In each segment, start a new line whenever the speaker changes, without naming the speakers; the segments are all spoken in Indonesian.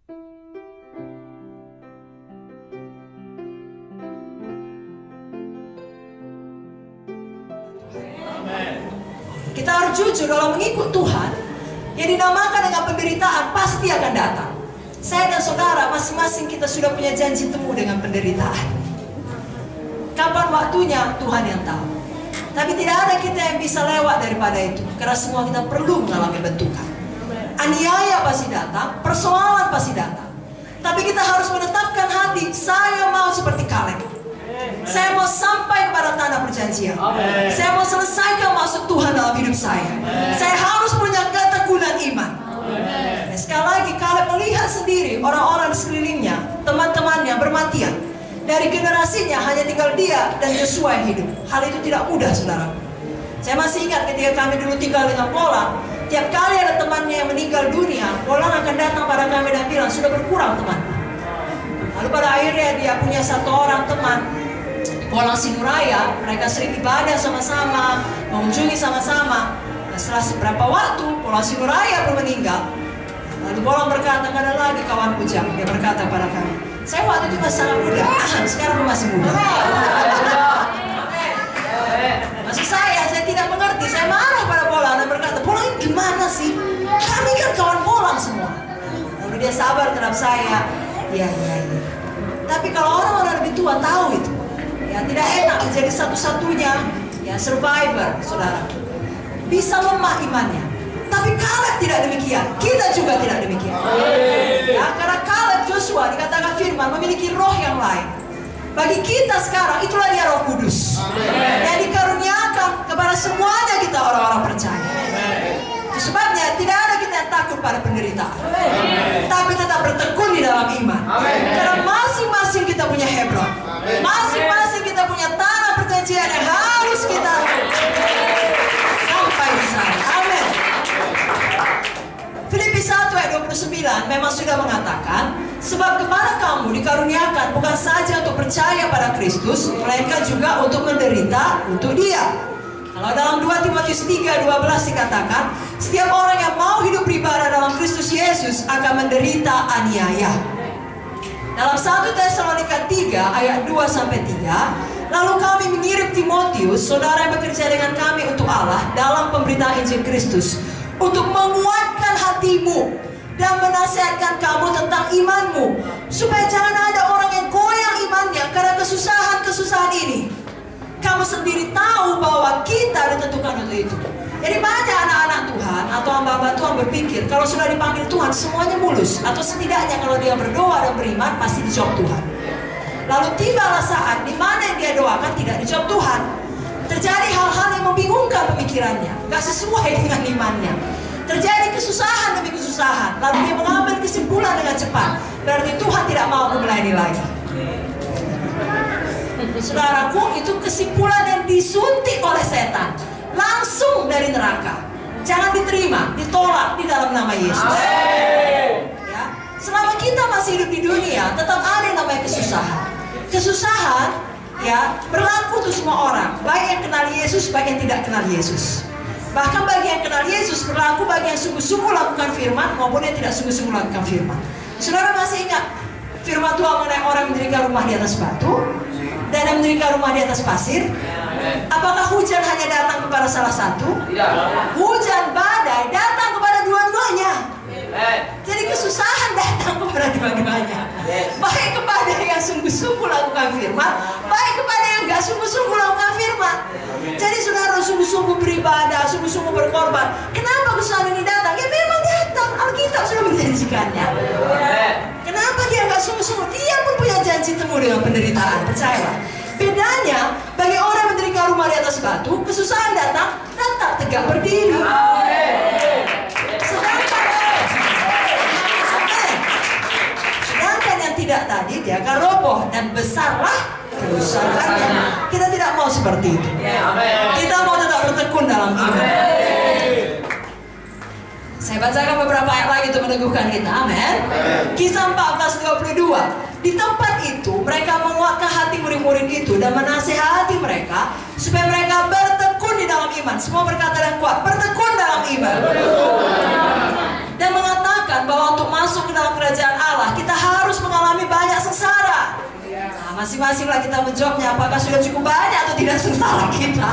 Kita harus jujur dalam mengikut Tuhan. Yang dinamakan dengan penderitaan pasti akan datang. Saya dan saudara masing-masing kita sudah punya janji temu dengan penderitaan. Kapan waktunya Tuhan yang tahu. Tapi tidak ada kita yang bisa lewat daripada itu. Karena semua kita perlu mengalami bentukan. Aniaya pasti datang, persoalan pasti datang. Tapi kita harus menetapkan hati, saya mau seperti Kaleb. Saya mau sampai kepada tanah perjanjian. Amen. Saya mau selesaikan maksud Tuhan dalam hidup saya. Amen. Saya harus punya ketekunan iman. Amen. Sekali lagi, Kaleb melihat sendiri orang-orang di sekelilingnya, teman-temannya bermatian. Dari generasinya hanya tinggal dia dan Yosua yang hidup. Hal itu tidak mudah, saudara. Saya masih ingat ketika kami dulu tinggal dengan Polang. Tiap kali ada temannya yang meninggal dunia, Polang akan datang pada kami dan bilang, sudah berkurang teman. Lalu pada akhirnya dia punya satu orang teman, Polang Sinuraya. Mereka sering ibadah sama-sama, mengunjungi sama-sama. Nah, setelah beberapa waktu Polang Sinuraya pun meninggal. Lalu Polang berkata, "Tidak ada lagi kawan Ujang." Dia berkata pada kami, "Saya waktu itu masih sangat muda, sekarang masih muda." Maksud saya tidak mengerti. Saya marah pada Polang dan berkata, "Polang ini gimana sih? Kami kan kawan Polang semua." Lalu dia sabar terhadap saya. Iya. Tapi kalau orang-orang lebih tua tahu itu, ya tidak enak menjadi satu-satunya ya survivor, saudara. Bisa lemah imannya. Tapi Kaleb tidak demikian. Kita juga tidak demikian. Ya, karena Kaleb Joshua dikatakan firman memiliki roh yang lain. Bagi kita sekarang itulah dia Roh Kudus. Yang dikaruniakan kepada semuanya kita orang-orang percaya. Itu sebabnya tidak ada kita yang takut pada penderitaan. Tapi tetap bertekun di dalam iman. Karena masing-masing kita punya Hebron. Masing-masing kita punya tanah perjanjian yang harus kita sampai di sana. Amin. Filipi 1 ayat 29 memang sudah mengatakan, sebab kepada kamu dikaruniakan bukan saja untuk percaya pada Kristus, melainkan juga untuk menderita untuk Dia. Kalau dalam 2 Timotius 3:12 dikatakan, setiap orang yang mau hidup beribadah dalam Kristus Yesus akan menderita aniaya. Dalam 1 Tesalonika 3 ayat 2-3, lalu kami mengirim Timotius, saudara yang bekerja dengan kami untuk Allah dalam pemberitaan Injil Kristus, untuk menguatkan hatimu dan menasihatkan kamu tentang imanmu, supaya jangan ada orang yang goyang imannya karena kesusahan-kesusahan ini. Kamu sendiri tahu bahwa kita ditentukan untuk itu. Jadi banyak anak-anak Tuhan atau hamba-hamba Tuhan berpikir kalau sudah dipanggil Tuhan semuanya mulus, atau setidaknya kalau dia berdoa dan beriman pasti dijawab Tuhan. Lalu tibalah saat di mana yang dia doakan tidak dijawab Tuhan. Terjadi hal-hal yang membingungkan pemikirannya, gak sesuai dengan imannya. Terjadi kesusahan demi kesusahan, lalu dia mengambil kesimpulan dengan cepat, berarti Tuhan tidak mau melayani lagi. Saudaraku, itu kesimpulan yang disuntik oleh setan, langsung dari neraka. Jangan diterima, ditolak di dalam nama Yesus. Ya, selama kita masih hidup di dunia, tetap ada yang namanya kesusahan. Kesusahan ya berlaku untuk semua orang, baik yang kenal Yesus, baik yang tidak kenal Yesus. Bahkan bagi yang kenal Yesus berlaku bagi yang sungguh-sungguh lakukan firman maupun yang tidak sungguh-sungguh lakukan firman. Saudara masih ingat firman Tuhan mengenai orang yang mendirikan rumah di atas batu dan yang mendirikan rumah di atas pasir? Apakah hujan hanya datang kepada salah satu? Hujan badai datang kepada dua-duanya. Jadi kesusahan datang kepada dua-duanya. Baik kepada yang sungguh-sungguh lakukan firman, baik kepada yang gak sungguh-sungguh lakukan firman. Jadi saudara sungguh-sungguh beribadah, sungguh-sungguh berkorban. Kenapa kesusahan ini datang? Ya memang datang, Alkitab sudah menjanjikannya. Kenapa dia gak sungguh-sungguh? Dia pun punya janji temu dengan penderitaan, percayalah. Bedanya, bagi orang yang mendirikan rumah di atas batu, kesusahan datang, tetap tegak berdiri. Sedangkan yang tidak tadi, dia akan roboh dan besarlah kerusakannya. Kita tidak mau seperti itu. Kita mau tetap bertekun dalam iman. Saya bacakan beberapa ayat lagi untuk meneguhkan kita. Amin. Kisah 14:22. Di tempat itu mereka menguatkan hati murid-murid itu dan menasihati mereka supaya mereka bertekun di dalam iman. Semua berkata dan kuat, bertekun dalam iman. Dan mengatakan bahwa untuk masuk ke dalam kerajaan Allah Masing-masinglah kita menjawabnya, apakah sudah cukup banyak atau tidak sengsara kita.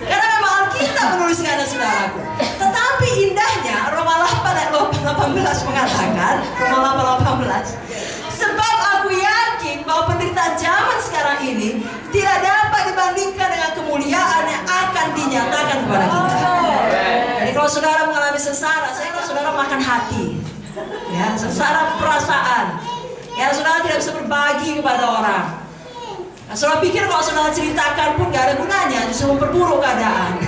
Karena memang Alkitab menuliskan, saudaraku. Tetapi indahnya Roma 8 ayat 18 mengatakan, Roma 8 18, sebab aku yakin bahwa penderitaan zaman sekarang ini tidak dapat dibandingkan dengan kemuliaan yang akan dinyatakan kepada kita. Jadi kalau saudara mengalami sengsara, saya kalau saudara makan hati, ya, sengsara perasaan, ya, saudara tidak bisa berbagi kepada orang. Nah, saudara pikir kalau saudara ceritakan pun gak ada gunanya, justru memperburuk keadaan.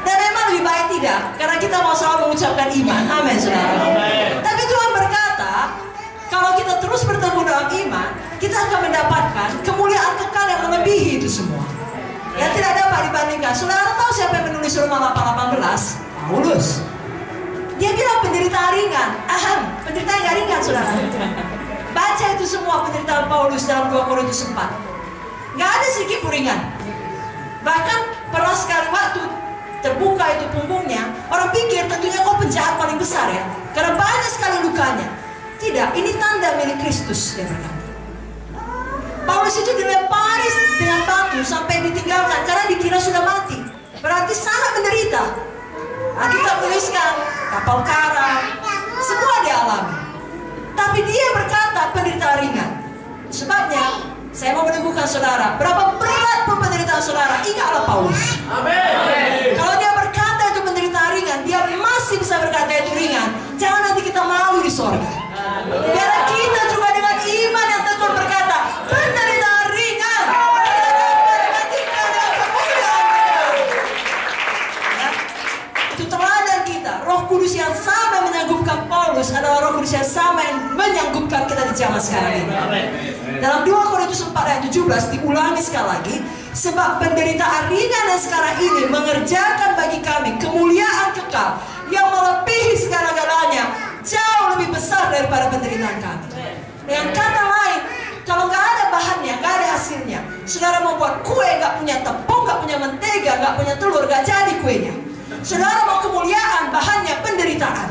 Dan memang lebih baik tidak, karena kita mau selalu mengucapkan iman. Amin, saudara. Tapi Tuhan berkata, kalau kita terus berteguh dalam iman, kita akan mendapatkan kemuliaan kekal yang melebihi itu semua. Yang tidak dapat dibandingkan. Saudara tahu siapa yang menulis Roma 8:18? Paulus. Dia bilang penderitaan ringan. Penderitaan yang ringan, saudara. Baca itu semua penderitaan Paulus dalam 2 Korintus 4. Gak ada sedikit pun ringan. Bahkan pernah sekali waktu terbuka itu punggungnya, orang pikir tentunya kau penjahat paling besar ya, karena banyak sekali lukanya. Tidak, ini tanda milik Kristus, dia berkata. Paulus itu dilempari dengan batu sampai ditinggalkan karena dikira sudah mati. Berarti sangat menderita. Kita tuliskan kapal karam, semua dialami. Tapi dia berkata penderitaan ringan. Sebabnya saya mau meneguhkan saudara, berapa berat pun penderitaan saudara, ingatlah Paulus. Amin. Kalau dia berkata itu penderitaan ringan, dia masih bisa berkata itu ringan. Jangan nanti kita malu di sorga. Biar kita juga dengan iman yang tekun berkata penderitaan ringan dibandingkan dengan kemuliaan. Ya. Itu teladan kita. Roh Kudus yang sama menyanggupkan Paulus adalah Roh Kudus yang sama yang menyanggupkan kita di zaman sekarang ini. Dalam 2 Korintus 4 ayat 17 diulangi sekali lagi, sebab penderitaan ringan yang sekarang ini mengerjakan bagi kami kemuliaan kekal yang melebihi segala-galanya, jauh lebih besar daripada penderitaan kami. Dengan kata lain, kalau nggak ada bahannya, nggak ada hasilnya, saudara mau buat kue nggak punya tepung, nggak punya mentega, nggak punya telur, nggak jadi kuenya. Saudara mau kemuliaan, bahannya penderitaan.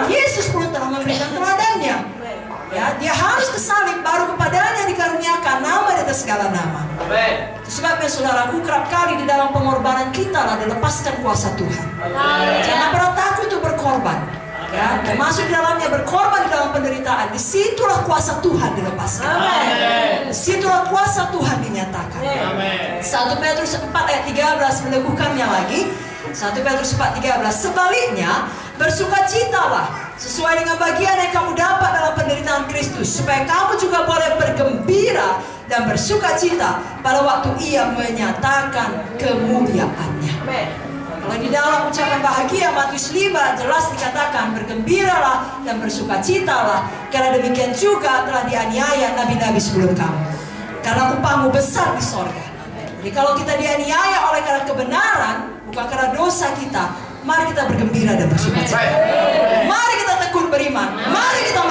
Yesus pun telah memberikan teladannya. Ya, dia harus kesalib baru kepadanya dikaruniakan nama di atas segala nama. Sebabnya saudaraku, kerap kali di dalam pengorbanan kita lah dilepaskan kuasa Tuhan. Jangan pernah takut untuk berkorban. Ya, termasuk di dalamnya berkorban di dalam penderitaan. Disitulah kuasa Tuhan dilepaskan. Disitulah kuasa Tuhan dinyatakan. 1 Petrus 4 ayat 13 meneguhkannya lagi. 1 Petrus 4:13, sebaliknya bersukacitalah sesuai dengan bagian yang kamu dapat dalam penderitaan Kristus, supaya kamu juga boleh bergembira dan bersukacita pada waktu Ia menyatakan kemuliaannya. Kalau di dalam ucapan bahagia Matius 5 jelas dikatakan bergembiralah dan bersukacitalah, karena demikian juga telah dianiaya nabi-nabi sebelum kamu, karena upahmu besar di sorga. Jadi kalau kita dianiaya oleh karena kebenaran, bukan karena dosa kita, mari kita bergembira dan bersukacita. Mari kita tekun beriman. Mari kita